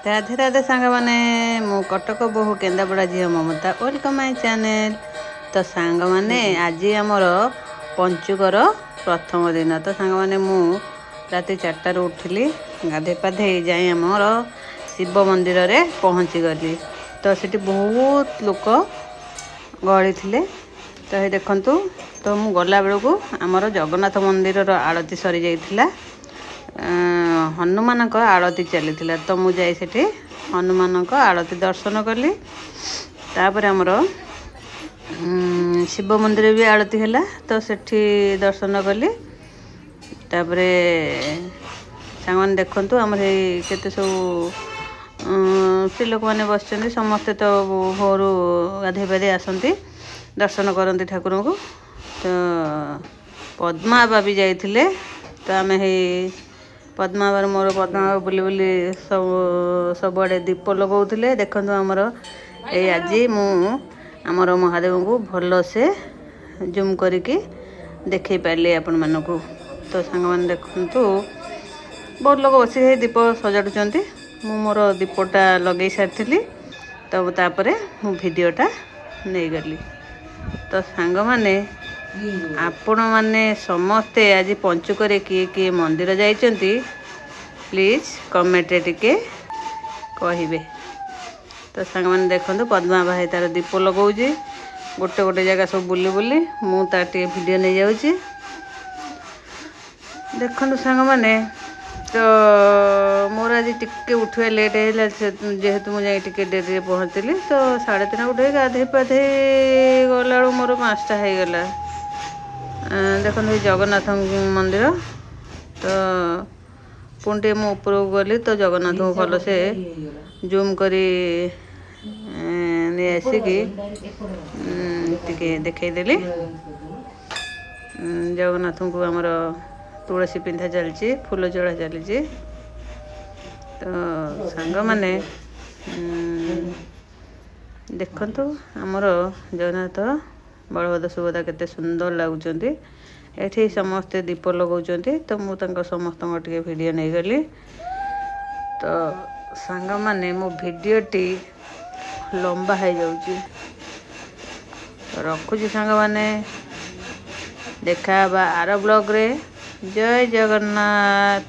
राधे राधे सांग मैंने मु कटक बहु केन्द्रापड़ा झील ममता वेलकम माय चैनल। तो सांग मैंने आज आमर पंचुकर प्रथम दिन। तो सांग मैंने मु राति 4टार उठिली, गाधे पाधे जाए आमर शिव मंदिर रे पहुँची गली। तो सेठी बहुत लोक गहली थे। तो ये देखंतु, तो मु गला बेलू आमर जगन्नाथ मंदिर आरती सरी जाइथिला। हनुमान आरती चली। तो मुझे सेठी हनुमान आरती दर्शन कली। तापर आमर शिव मंदिर भी आरती है। तो सेठी दर्शन कली। तापर सांग मैंने देखु आम केते सब स्त्री लोक मैंने बस समस्ते। तो भोर गाधे पाधे आसती दर्शन करती ठाकुर को। तो पद्माबा भी जाइए। तो आम पद्मावर मोर पद्मावर बुली बुली सबुआड़े दीप लगाऊे। देखु आमर ये आज आमर महादेव को भल से जूम करके देखे पारे आपण मानक। तो सांग मैंने देखु बहुत लोग बस दीप सजाड़ुंट। मु मोर दीपटा लगे सारी। तो तापर मु भिडटा नहीं गली। तो सांग मैंने आपण मैंने समस्ते आज पंचुक किए किए मंदिर जाइछंती प्लीज कमेंट टिके कहिबे। तो सांग मैंने देखो पद्मा भाई तार दीप लगाऊँ गोटे गोटे जगह सब बुली बुली मु तार टे वीडियो नहीं जाऊँगी। देखो सांग मैंने तो मोर आज टिके उठवा लेट है जेहेतु मुझे टिके डेरी पहुँचली। तो 3:30 उठे गाधे पाधे गला मोर 5टा हो गला। देखो जगन्नाथ मंदिर। तो पुणी मु ऊपर गली। तो जगन्नाथ को भल से जूम करी नहीं आसिकी देखईदेली। जगन्नाथ को आमर तुलसी पिंधा चलची, फूल चढ़ा चली। तो सांग मैंने देखंतु आमर जगन्नाथ बलभद्र सुभद्रा केते सुंदर लगुचंती। एठी समस्ते दीप लगाउचंती। तो मु तांको समस्त टिके वीडियो नहीं गली। तो सांग माने मो वीडियोटी लंबा हो जाउची। तो रखुची सांग माने, देखा आर ब्लॉग रे। जय जगन्नाथ।